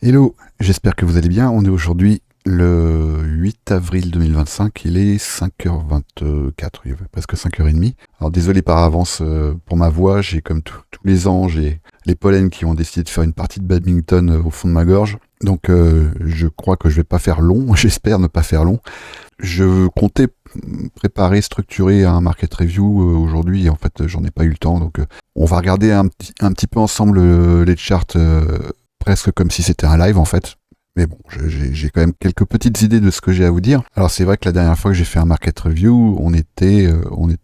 Hello, j'espère que vous allez bien. On est aujourd'hui le 8 avril 2025, il est 5h24, il est presque 5h30. Alors désolé par avance pour ma voix, j'ai comme tous les ans, j'ai les pollens qui ont décidé de faire une partie de badminton au fond de ma gorge. Donc je crois que je vais pas faire long, j'espère ne pas faire long. Je comptais préparer, structurer un market review aujourd'hui, et en fait j'en ai pas eu le temps, donc on va regarder un petit peu ensemble les charts, presque comme si c'était un live en fait. Mais bon, j'ai quand même quelques petites idées de ce que j'ai à vous dire. Alors c'est vrai que la dernière fois que j'ai fait un market review, on était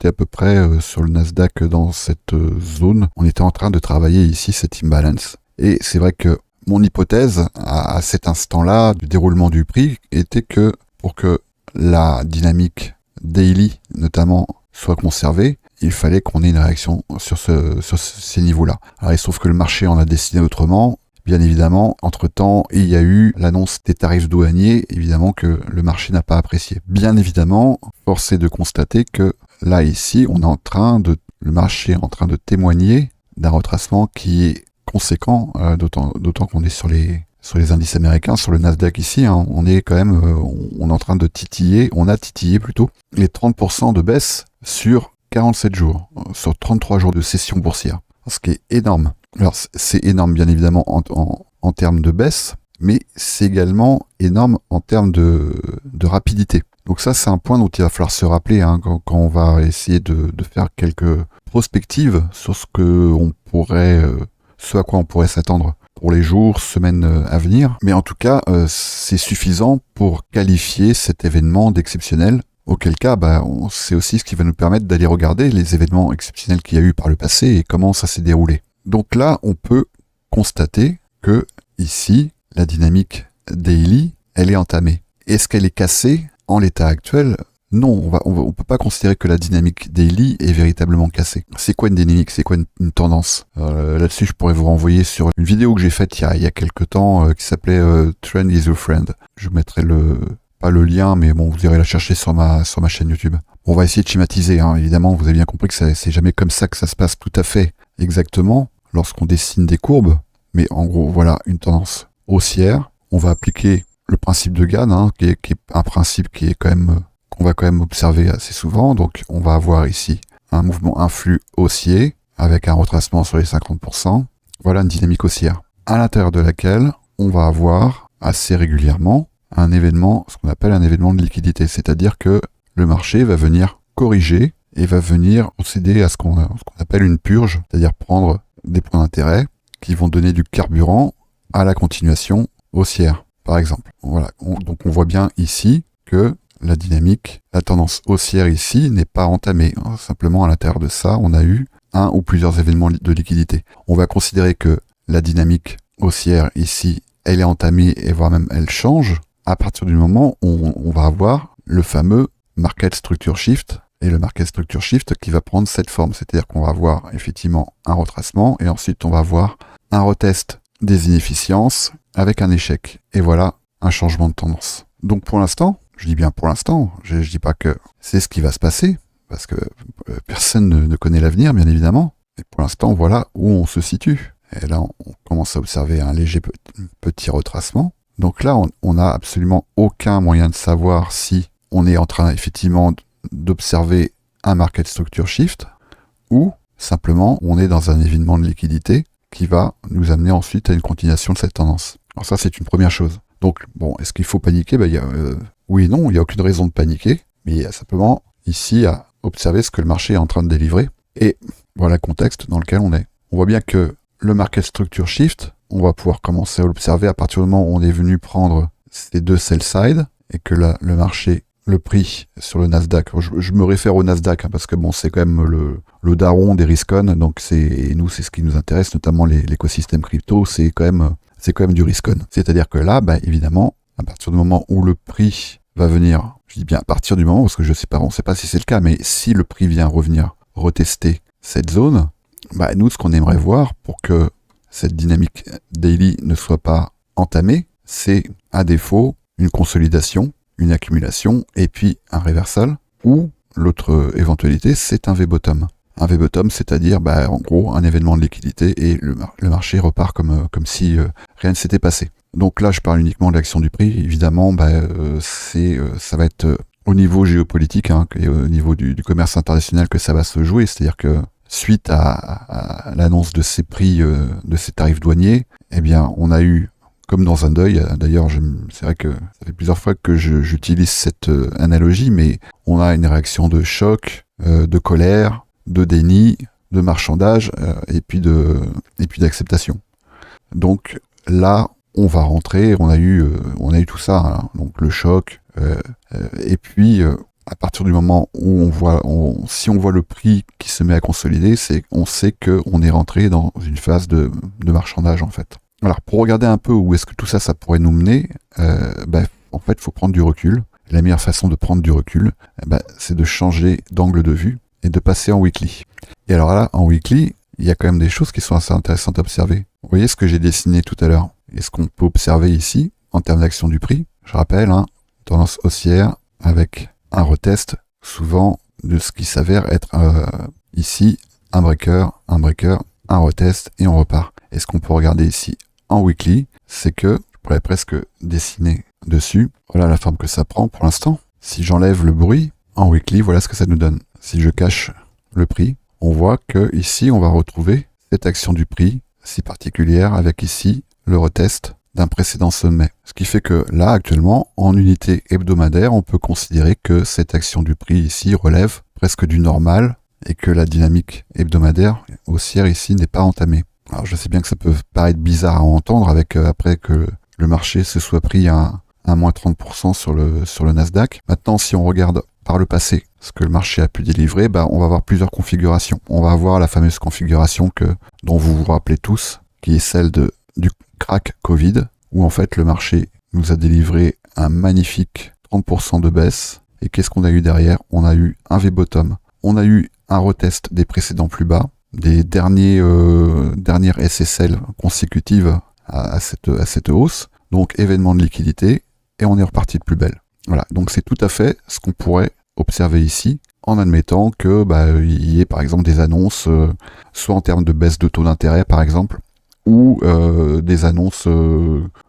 à peu près sur le Nasdaq dans cette zone. On était en train de travailler ici cet imbalance. Et c'est vrai que mon hypothèse à cet instant-là du déroulement du prix était que pour que la dynamique daily notamment soit conservée, il fallait qu'on ait une réaction sur ces niveaux-là. Alors il se trouve que le marché en a décidé autrement. Bien évidemment, entre-temps, il y a eu l'annonce des tarifs douaniers, évidemment que le marché n'a pas apprécié. Bien évidemment, force est de constater que là, ici, le marché est en train de témoigner d'un retracement qui est conséquent, d'autant qu'on est sur les indices américains, sur le Nasdaq ici, hein, on est quand même, on est en train de titiller, on a titillé plutôt, les 30% de baisse sur 47 jours, sur 33 jours de session boursière, ce qui est énorme. Alors c'est énorme bien évidemment en termes de baisse, mais c'est également énorme en termes de rapidité. Donc ça c'est un point dont il va falloir se rappeler hein, quand on va essayer de faire quelques prospectives sur ce à quoi on pourrait s'attendre pour les jours, semaines à venir. Mais en tout cas, c'est suffisant pour qualifier cet événement d'exceptionnel. Auquel cas, c'est aussi ce qui va nous permettre d'aller regarder les événements exceptionnels qu'il y a eu par le passé et comment ça s'est déroulé. Donc là, on peut constater que ici, la dynamique daily, elle est entamée. Est-ce qu'elle est cassée en l'état actuel ? Non, on peut pas considérer que la dynamique daily est véritablement cassée. C'est quoi une dynamique ? C'est quoi une tendance ? Là-dessus, je pourrais vous renvoyer sur une vidéo que j'ai faite il y a quelques temps qui s'appelait Trend is your friend. Je mettrai pas le lien, mais bon, vous irez la chercher sur ma chaîne YouTube. On va essayer de schématiser, hein. Évidemment, vous avez bien compris que c'est jamais comme ça que ça se passe tout à fait exactement lorsqu'on dessine des courbes, mais en gros, voilà une tendance haussière. On va appliquer le principe de Gann, hein, qui est un principe qui est qu'on va quand même observer assez souvent. Donc, on va avoir ici un flux haussier avec un retracement sur les 50%. Voilà une dynamique haussière, à l'intérieur de laquelle on va avoir assez régulièrement ce qu'on appelle un événement de liquidité, c'est-à-dire que le marché va venir corriger et va venir procéder à ce qu'on appelle une purge, c'est-à-dire prendre des points d'intérêt qui vont donner du carburant à la continuation haussière, par exemple. Voilà. Donc on voit bien ici que la dynamique, la tendance haussière ici n'est pas entamée. Simplement à l'intérieur de ça, on a eu un ou plusieurs événements de liquidité. On va considérer que la dynamique haussière ici, elle est entamée et voire même elle change à partir du moment où on va avoir le fameux market structure shift, et le market structure shift qui va prendre cette forme, c'est-à-dire qu'on va avoir effectivement un retracement et ensuite on va avoir un retest des inefficiences avec un échec. Et voilà un changement de tendance. Donc pour l'instant, je dis bien pour l'instant, je dis pas que c'est ce qui va se passer, parce que personne ne connaît l'avenir bien évidemment, mais pour l'instant voilà où on se situe. Et là on commence à observer un léger petit retracement. Donc là on n'a absolument aucun moyen de savoir si on est en train effectivement d'observer un market structure shift ou simplement on est dans un événement de liquidité qui va nous amener ensuite à une continuation de cette tendance. Alors ça c'est une première chose. Donc bon, est-ce qu'il faut paniquer ? Oui et non, il n'y a aucune raison de paniquer, mais il y a simplement ici à observer ce que le marché est en train de délivrer et voilà le contexte dans lequel on est. On voit bien que le market structure shift, on va pouvoir commencer à l'observer à partir du moment où on est venu prendre ces deux sell side et que là, le marché, le prix sur le Nasdaq, je me réfère au Nasdaq hein, parce que bon, c'est quand même le daron des Riscon, donc c'est ce qui nous intéresse, notamment l'écosystème crypto, c'est quand même du Riscon. C'est-à-dire que là, évidemment, à partir du moment où le prix va venir, je dis bien à partir du moment parce que on ne sait pas si c'est le cas, mais si le prix vient revenir retester cette zone, nous, ce qu'on aimerait voir pour que cette dynamique daily ne soit pas entamée, c'est à défaut une consolidation, une accumulation et puis un reversal, ou l'autre éventualité, c'est un V-bottom. Un V-bottom, c'est-à-dire en gros un événement de liquidité et le marché repart comme si rien ne s'était passé. Donc là, je parle uniquement de l'action du prix. Évidemment, ça va être au niveau géopolitique et au niveau du commerce international que ça va se jouer. C'est-à-dire que suite à l'annonce de ces prix, de ces tarifs douaniers, eh bien, on a eu, comme dans un deuil, d'ailleurs, c'est vrai que ça fait plusieurs fois que j'utilise cette analogie, mais on a une réaction de choc, de colère, de déni, de marchandage, et puis d'acceptation. Donc là, on va rentrer, on a eu tout ça, hein, donc le choc, et puis à partir du moment où si on voit le prix qui se met à consolider, on sait qu'on est rentré dans une phase de marchandage en fait. Alors pour regarder un peu où est-ce que tout ça pourrait nous mener, en fait, il faut prendre du recul. La meilleure façon de prendre du recul, c'est de changer d'angle de vue et de passer en weekly. Et alors là, en weekly, il y a quand même des choses qui sont assez intéressantes à observer. Vous voyez ce que j'ai dessiné tout à l'heure? Et ce qu'on peut observer ici, en termes d'action du prix, je rappelle, tendance haussière avec un retest, souvent de ce qui s'avère être ici un breaker, un retest et on repart. Et ce qu'on peut regarder ici en weekly, c'est que je pourrais presque dessiner dessus. Voilà la forme que ça prend pour l'instant. Si j'enlève le bruit, en weekly, voilà ce que ça nous donne. Si je cache le prix, on voit que ici on va retrouver cette action du prix si particulière avec ici le retest d'un précédent sommet. Ce qui fait que là, actuellement, en unité hebdomadaire, on peut considérer que cette action du prix ici relève presque du normal et que la dynamique hebdomadaire haussière ici n'est pas entamée. Alors je sais bien que ça peut paraître bizarre à entendre avec après que le marché se soit pris un moins 30% sur le Nasdaq. Maintenant, si on regarde par le passé ce que le marché a pu délivrer, on va avoir plusieurs configurations. On va avoir la fameuse configuration dont vous vous rappelez tous, qui est celle du crack Covid, où en fait le marché nous a délivré un magnifique 30% de baisse. Et qu'est-ce qu'on a eu derrière? On a eu un V-bottom. On a eu un retest des précédents plus bas, des dernières SSL consécutives à cette hausse. Donc événement de liquidité, et on est reparti de plus belle. Voilà, donc c'est tout à fait ce qu'on pourrait observer ici, en admettant que il y ait par exemple des annonces, soit en termes de baisse de taux d'intérêt par exemple, ou des annonces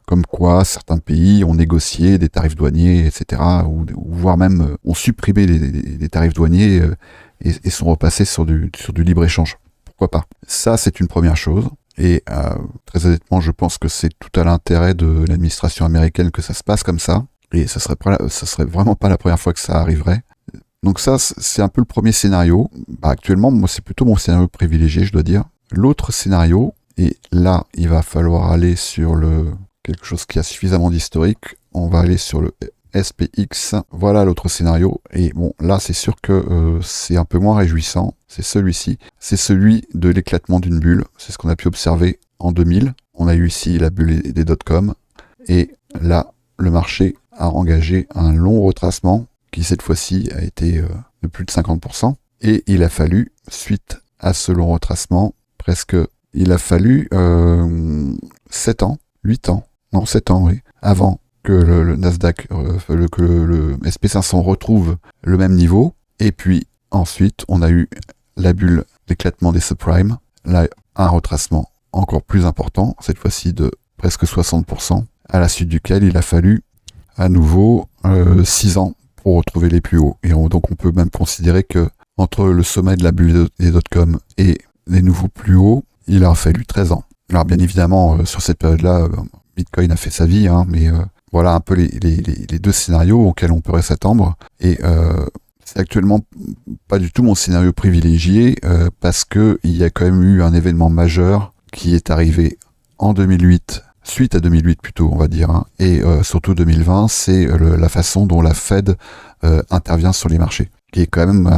comme quoi certains pays ont négocié des tarifs douaniers, etc., ou voire même ont supprimé des tarifs douaniers et sont repassés sur du libre-échange. Pourquoi pas? Ça, c'est une première chose. Et très honnêtement, je pense que c'est tout à l'intérêt de l'administration américaine que ça se passe comme ça. Et ça serait vraiment pas la première fois que ça arriverait. Donc ça, c'est un peu le premier scénario. Actuellement, moi, c'est plutôt mon scénario privilégié, je dois dire. L'autre scénario, et là, il va falloir aller sur quelque chose qui a suffisamment d'historique. On va aller sur le SPX. Voilà l'autre scénario. Et bon, là, c'est sûr que c'est un peu moins réjouissant. C'est celui-ci. C'est celui de l'éclatement d'une bulle. C'est ce qu'on a pu observer en 2000. On a eu ici la bulle des dot-com. Et là, le marché a engagé un long retracement qui, cette fois-ci, a été de plus de 50%. Et il a fallu, suite à ce long retracement, il a fallu 7 ans, 8 ans, non 7 ans, oui, avant que le Nasdaq, que le SP500 retrouve le même niveau. Et puis ensuite, on a eu la bulle d'éclatement des subprimes, là un retracement encore plus important, cette fois-ci de presque 60%, à la suite duquel il a fallu à nouveau 6 ans pour retrouver les plus hauts. Et donc on peut même considérer que entre le sommet de la bulle des dot-com et les nouveaux plus hauts, il a fallu 13 ans. Alors bien évidemment, sur cette période-là, Bitcoin a fait sa vie, mais voilà un peu les deux scénarios auxquels on pourrait s'attendre. Et c'est actuellement pas du tout mon scénario privilégié, parce que il y a quand même eu un événement majeur qui est arrivé en 2008, suite à 2008 plutôt, on va dire, et surtout 2020, c'est la façon dont la Fed intervient sur les marchés, qui est quand même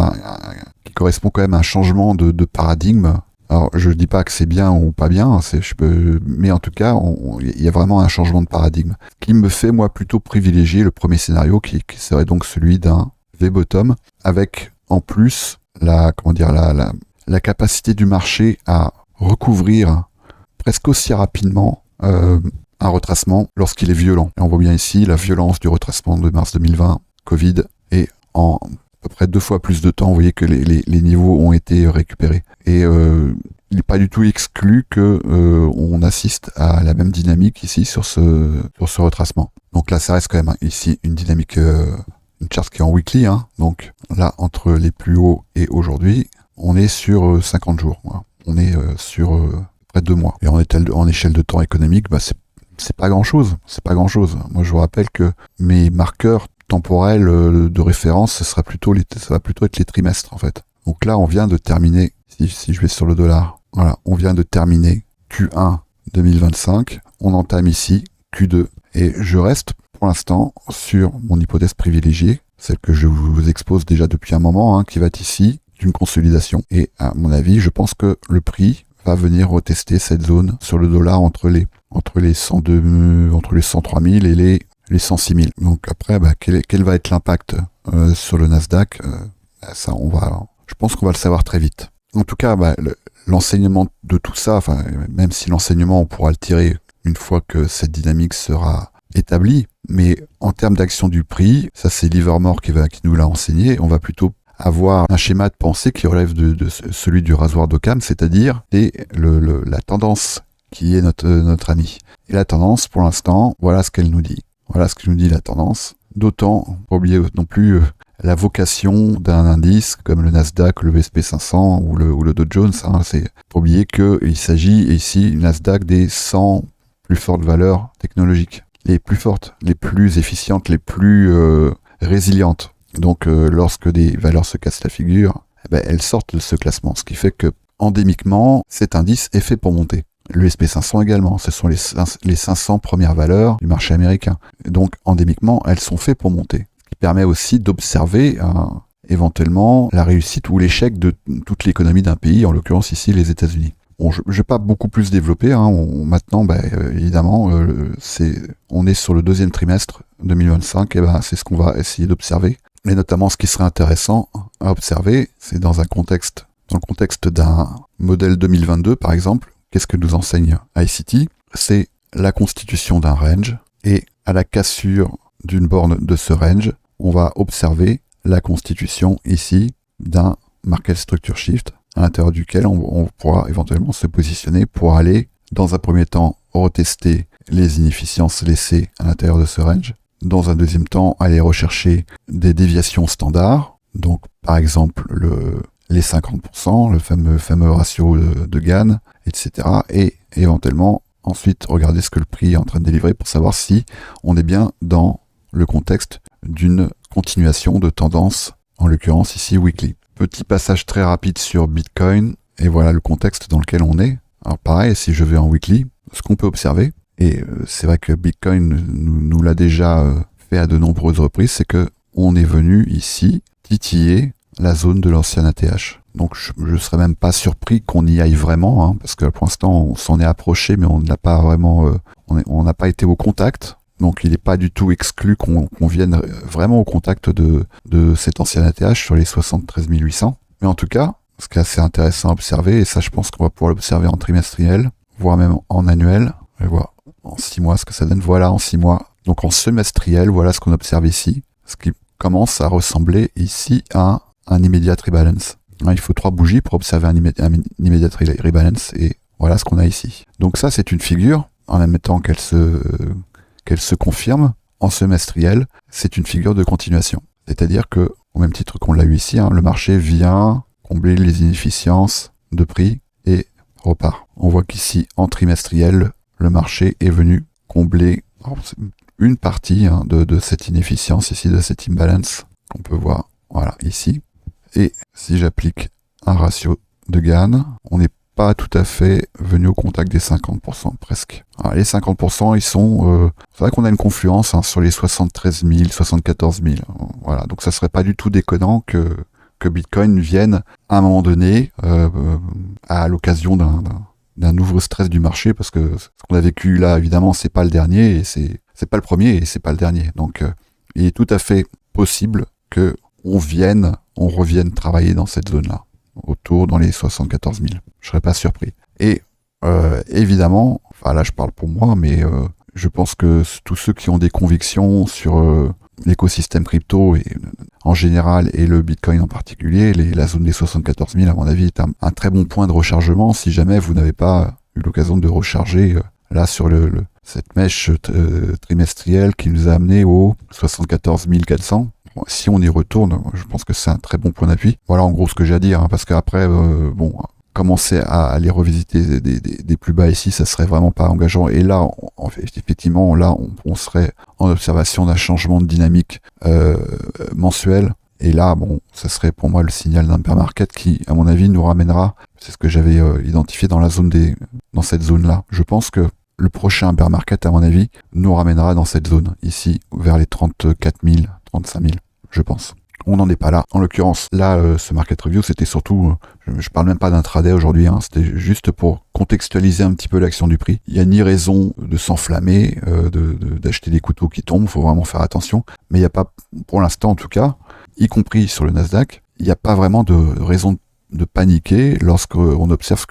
qui correspond quand même à un changement de paradigme. Alors, je dis pas que c'est bien ou pas bien, mais en tout cas, il y a vraiment un changement de paradigme qui me fait, moi, plutôt privilégier le premier scénario qui serait donc celui d'un V-bottom avec, en plus, la capacité du marché à recouvrir presque aussi rapidement un retracement lorsqu'il est violent. Et on voit bien ici la violence du retracement de mars 2020, Covid, et en à peu près 2 fois plus de temps, vous voyez que les niveaux ont été récupérés. Et il n'est pas du tout exclu que on assiste à la même dynamique ici sur ce retracement. Donc là, ça reste quand même ici une dynamique, une charte qui est en weekly, hein. Donc là, entre les plus hauts et aujourd'hui, on est sur 50 jours. Voilà. On est sur près de 2 mois. Et en échelle de temps économique, c'est pas grand chose. C'est pas grand chose. Moi, je vous rappelle que mes marqueurs temporels de référence, ça va plutôt être les trimestres, en fait. Donc là, on vient de terminer, si je vais sur le dollar, voilà, on vient de terminer Q1 2025. On entame ici Q2. Et je reste pour l'instant sur mon hypothèse privilégiée, celle que je vous expose déjà depuis un moment, hein, qui va être ici, d'une consolidation. Et à mon avis, je pense que le prix va venir retester cette zone sur le dollar entre les 103 000 et les 106 000. Donc après, quel va être l'impact sur le Nasdaq, ça, je pense qu'on va le savoir très vite. En tout cas, l'enseignement de tout ça, enfin, même si l'enseignement, on pourra le tirer une fois que cette dynamique sera établie, mais en termes d'action du prix, ça c'est Livermore qui nous l'a enseigné, on va plutôt avoir un schéma de pensée qui relève de celui du rasoir d'Occam, c'est-à-dire la tendance qui est notre ami. Et la tendance, pour l'instant, voilà ce qu'elle nous dit. Voilà ce que nous dit la tendance. D'autant, pas oublier non plus la vocation d'un indice comme le Nasdaq, le S&P 500 ou le Dow Jones. Hein, c'est pas oublier qu'il s'agit ici, le Nasdaq, des 100 plus fortes valeurs technologiques. Les plus fortes, les plus efficientes, les plus résilientes. Donc lorsque des valeurs se cassent la figure, elles sortent de ce classement. Ce qui fait que endémiquement, cet indice est fait pour monter. Le S&P 500 également, ce sont les 500 premières valeurs du marché américain. Donc endémiquement, elles sont faites pour monter. Ce qui permet aussi d'observer éventuellement la réussite ou l'échec de toute l'économie d'un pays, en l'occurrence ici les États-Unis. Bon, je ne vais pas beaucoup plus développer. Hein. Maintenant, évidemment, on est sur le deuxième trimestre 2025, et c'est ce qu'on va essayer d'observer. Et notamment, ce qui serait intéressant à observer, c'est dans le contexte d'un modèle 2022, par exemple. Qu'est-ce que nous enseigne ICT? C'est la constitution d'un range, et à la cassure d'une borne de ce range, on va observer la constitution ici d'un market structure shift, à l'intérieur duquel on pourra éventuellement se positionner pour aller, dans un premier temps, retester les inefficiences laissées à l'intérieur de ce range. Dans un deuxième temps, aller rechercher des déviations standards, donc par exemple les 50%, le fameux ratio de Gann, etc. Et éventuellement, ensuite, regarder ce que le prix est en train de délivrer pour savoir si on est bien dans le contexte d'une continuation de tendance, en l'occurrence ici weekly. Petit passage très rapide sur Bitcoin, et voilà le contexte dans lequel on est. Alors pareil, si je vais en weekly, ce qu'on peut observer, et c'est vrai que Bitcoin nous l'a déjà fait à de nombreuses reprises, c'est que on est venu ici titiller la zone de l'ancien ATH. Donc je serais même pas surpris qu'on y aille vraiment, hein, parce que pour l'instant on s'en est approché, mais on n'a pas vraiment, on n'a pas été au contact. Donc il n'est pas du tout exclu qu'on vienne vraiment au contact de cet ancien ATH sur les 73 800. Mais en tout cas, ce qui est assez intéressant à observer, et ça je pense qu'on va pouvoir l'observer en trimestriel, voire même en annuel, on va voir en 6 mois ce que ça donne. Voilà, en 6 mois. Donc en semestriel, voilà ce qu'on observe ici, ce qui commence à ressembler ici à un immediate rebalance. Il faut 3 bougies pour observer un immediate rebalance, et voilà ce qu'on a ici. Donc ça c'est une figure, en même temps qu'elle se confirme en semestriel, c'est une figure de continuation. C'est-à-dire que, au même titre qu'on l'a eu ici, le marché vient combler les inefficiences de prix et repart. On voit qu'ici, en trimestriel, le marché est venu combler une partie de cette inefficience ici, de cette imbalance qu'on peut voir, voilà, ici. Et si j'applique un ratio de Gann, on n'est pas tout à fait venu au contact des 50%, presque. Alors, les 50%, ils sont... c'est vrai qu'on a une confluence sur les 73 000, 74 000. Voilà, donc ça serait pas du tout déconnant que Bitcoin vienne à un moment donné, à l'occasion d'un nouveau stress du marché, parce que ce qu'on a vécu là, évidemment, c'est pas le dernier, et c'est pas le premier, et c'est pas le dernier. Donc, il est tout à fait possible que on revienne travailler dans cette zone-là, dans les 74 000. Je serais pas surpris. Et évidemment, enfin là je parle pour moi, mais je pense que tous ceux qui ont des convictions sur l'écosystème crypto et en général et le Bitcoin en particulier, la zone des 74 000 à mon avis est un très bon point de rechargement si jamais vous n'avez pas eu l'occasion de recharger là sur cette mèche trimestrielle qui nous a amené aux 74 400. Bon, si on y retourne, je pense que c'est un très bon point d'appui. Voilà en gros ce que j'ai à dire, parce qu'après, commencer à aller revisiter des plus bas ici, ça serait vraiment pas engageant. Et là, effectivement, là, on serait en observation d'un changement de dynamique mensuel. Et là, ça serait pour moi le signal d'un bear market qui, à mon avis, nous ramènera. C'est ce que j'avais identifié dans dans cette zone-là. Je pense que le prochain bear market, à mon avis, nous ramènera dans cette zone, ici, vers les 34 000, 35 000, je pense. On n'en est pas là. En l'occurrence, là, ce market review, c'était surtout, je parle même pas d'intraday aujourd'hui, c'était juste pour contextualiser un petit peu l'action du prix. Il n'y a ni raison de s'enflammer, d'acheter des couteaux qui tombent, il faut vraiment faire attention. Mais il n'y a pas, pour l'instant en tout cas, y compris sur le Nasdaq, il n'y a pas vraiment de raison de paniquer lorsqu'on observe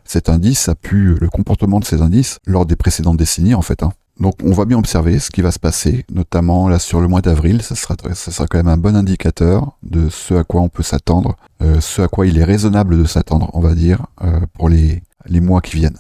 cet indice le comportement de ces indices lors des précédentes décennies en fait. Donc on va bien observer ce qui va se passer, notamment là sur le mois d'avril, ça sera quand même un bon indicateur de ce à quoi on peut s'attendre, ce à quoi il est raisonnable de s'attendre, on va dire, pour les mois qui viennent.